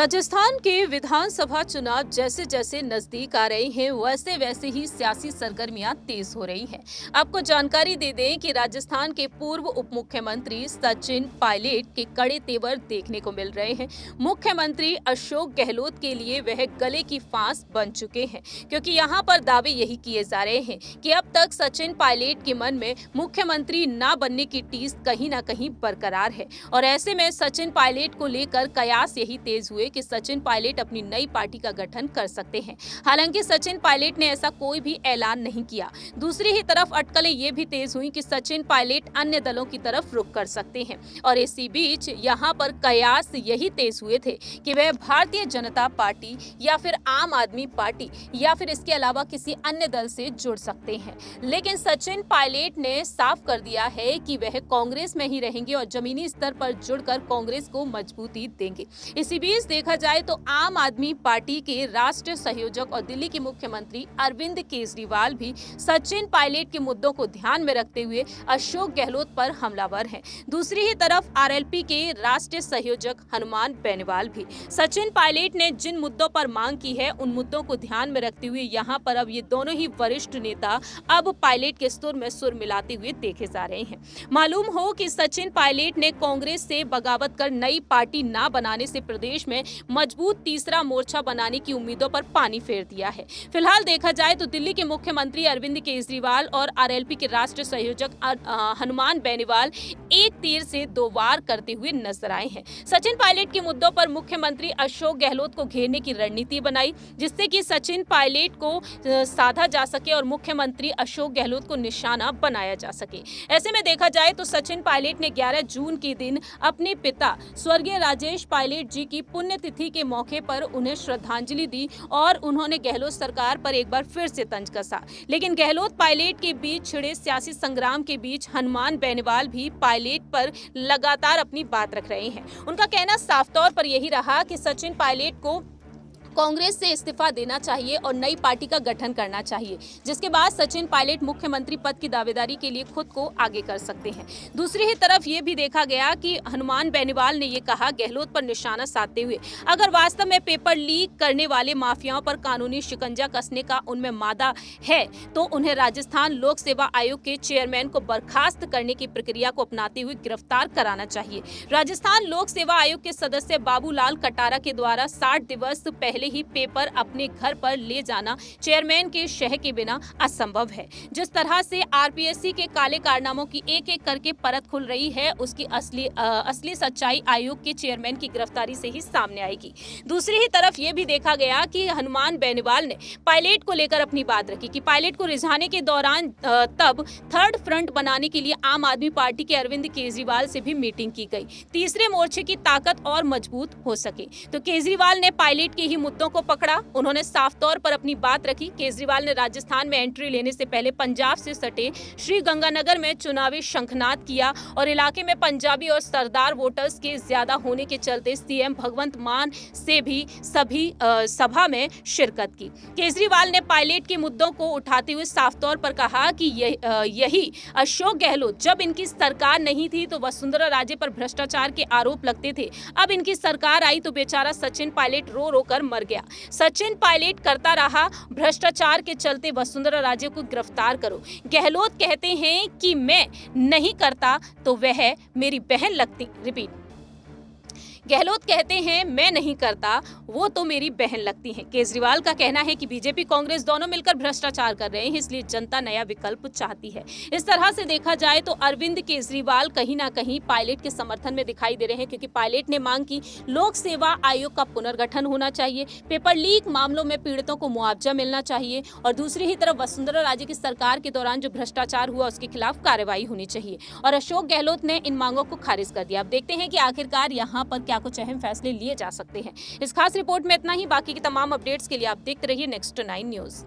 राजस्थान के विधानसभा चुनाव जैसे जैसे नजदीक आ रहे हैं वैसे वैसे ही सियासी सरगर्मियां तेज हो रही हैं। आपको जानकारी दे दें कि राजस्थान के पूर्व उप मुख्यमंत्री सचिन पायलट के कड़े तेवर देखने को मिल रहे हैं। मुख्यमंत्री अशोक गहलोत के लिए वह गले की फांस बन चुके हैं, क्योंकि यहां पर दावे यही किए जा रहे हैं कि अब तक सचिन पायलट के मन में मुख्यमंत्री न बनने की टीस कहीं ना कहीं बरकरार है। और ऐसे में सचिन पायलट को लेकर कयास यही तेज हुए कि सचिन पायलट अपनी नई पार्टी का गठन कर सकते हैं। हालांकि सचिन पायलट ने ऐसा कोई भी ऐलान नहीं किया। दूसरी ही तरफ अटकलें ये भी तेज हुई कि सचिन पायलट अन्य दलों की तरफ रुख कर सकते हैं। और इसी बीच यहां पर कयास यही तेज हुए थे कि वह भारतीय जनता पार्टी या फिर आम आदमी पार्टी या फिर इसके अलावा किसी अन्य दल से जुड़ सकते हैं। लेकिन सचिन पायलट ने साफ कर दिया है कि वह कांग्रेस में ही रहेंगे और जमीनी स्तर पर जुड़कर कांग्रेस को मजबूती देंगे। इसी बीच देखा जाए तो आम आदमी पार्टी के राष्ट्रीय संयोजक और दिल्ली के मुख्यमंत्री अरविंद केजरीवाल भी सचिन पायलट के मुद्दों को ध्यान में रखते हुए अशोक गहलोत पर हमलावर हैं। दूसरी ही तरफ आरएलपी के राष्ट्रीय संयोजक हनुमान बेनीवाल भी सचिन पायलट ने जिन मुद्दों पर मांग की है उन मुद्दों को ध्यान में रखते हुए यहाँ पर अब ये दोनों ही वरिष्ठ नेता अब पायलट के सुर में सुर मिलाते हुए देखे जा रहे हैं। मालूम हो कि सचिन पायलट ने कांग्रेस से बगावत कर नई पार्टी न बनाने से प्रदेश में मजबूत तीसरा मोर्चा बनाने की उम्मीदों पर पानी फेर दिया है। फिलहाल देखा जाए तो दिल्ली के मुख्यमंत्री अरविंद केजरीवाल और आरएलपी के राष्ट्रीय संयोजक हनुमान बेनीवाल एक तीर से दो वार करते हुए नजर आए हैं। सचिन पायलट के मुद्दों पर मुख्यमंत्री अशोक गहलोत को घेरने की रणनीति बनाई, जिससे कि सचिन पायलट को साधा जा सके और मुख्यमंत्री अशोक गहलोत को निशाना बनाया जा सके। ऐसे में देखा जाए तो सचिन पायलट ने 11 जून के दिन अपने पिता स्वर्गीय राजेश पायलट जी की पुण्यतिथि के मौके पर उन्हें श्रद्धांजलि दी और उन्होंने गहलोत सरकार पर एक बार फिर से तंज कसा। लेकिन गहलोत पायलट के बीच छिड़े सियासी संग्राम के बीच हनुमान बेनीवाल भी पायलट पर लगातार अपनी बात रख रहे हैं। उनका कहना साफ तौर पर यही रहा कि सचिन पायलट को कांग्रेस से इस्तीफा देना चाहिए और नई पार्टी का गठन करना चाहिए, जिसके बाद सचिन पायलट मुख्यमंत्री पद की दावेदारी के लिए खुद को आगे कर सकते हैं। दूसरी ही तरफ ये भी देखा गया कि हनुमान बेनीवाल ने ये कहा गहलोत पर निशाना साधते हुए, अगर वास्तव में पेपर लीक करने वाले माफियाओं पर कानूनी शिकंजा कसने का उनमें मादा है तो उन्हें राजस्थान लोक सेवा आयोग के चेयरमैन को बर्खास्त करने की प्रक्रिया को अपनाते हुए गिरफ्तार कराना चाहिए। राजस्थान लोक सेवा आयोग के सदस्य बाबूलाल कटारा के द्वारा 60 दिवस पहले ही पेपर अपने घर पर ले जाना चेयरमैन के शह के बिना असंभव है। जिस तरह से आरपीएससी के काले कारनामों की एक एक करके परत खुल रही है, उसकी असली सच्चाई आयोग के चेयरमैन की गिरफ्तारी से ही सामने आएगी। दूसरी ही तरफ यह भी देखा गया कि हनुमान बेनीवाल ने पायलट को लेकर अपनी बात रखी कि पायलट को रिझाने के दौरान तब थर्ड फ्रंट बनाने के लिए आम आदमी पार्टी के अरविंद केजरीवाल से भी मीटिंग की गई, तीसरे मोर्चे की ताकत और मजबूत हो सके। तो केजरीवाल ने पायलट के ही मुद्दों को पकड़ा। उन्होंने साफ तौर पर अपनी बात रखी। केजरीवाल ने राजस्थान में एंट्री लेने से पहले पंजाब से सटे श्री गंगानगर में चुनावी शंखनाद किया और इलाके में पंजाबी और सरदार वोटर्स के ज्यादा होने के चलते सीएम भगवंत मान से भी सभी सभा में शिरकत की। केजरीवाल ने पायलट के मुद्दों को उठाते हुए साफ तौर पर कहा कि यही अशोक गहलोत जब इनकी सरकार नहीं थी तो वसुंधरा राजे पर भ्रष्टाचार के आरोप लगते थे। अब इनकी सरकार आई तो बेचारा सचिन पायलट रो रो कर मर गया। सचिन पायलट करता रहा, भ्रष्टाचार के चलते वसुंधरा राजे को गिरफ्तार करो। गहलोत कहते हैं कि मैं नहीं करता तो वह मेरी बहन लगती। रिपीट, गहलोत कहते हैं मैं नहीं करता वो तो मेरी बहन लगती हैं। केजरीवाल का कहना है कि बीजेपी कांग्रेस दोनों मिलकर भ्रष्टाचार कर रहे हैं, इसलिए जनता नया विकल्प चाहती है। इस तरह से देखा जाए तो अरविंद केजरीवाल कहीं ना कहीं पायलट के समर्थन में दिखाई दे रहे हैं, क्योंकि पायलट ने मांग की लोक सेवा आयोग का पुनर्गठन होना चाहिए, पेपर लीक मामलों में पीड़ितों को मुआवजा मिलना चाहिए और दूसरी ही तरफ वसुंधरा राजे की सरकार के दौरान जो भ्रष्टाचार हुआ उसके खिलाफ कार्रवाई होनी चाहिए। और अशोक गहलोत ने इन मांगों को खारिज कर दिया। अब देखते हैं कि आखिरकार यहाँ पर कुछ अहम फैसले लिए जा सकते हैं। इस खास रिपोर्ट में इतना ही। बाकी की तमाम अपडेट्स के लिए आप देखते रहिए नेक्स्ट 9 न्यूज।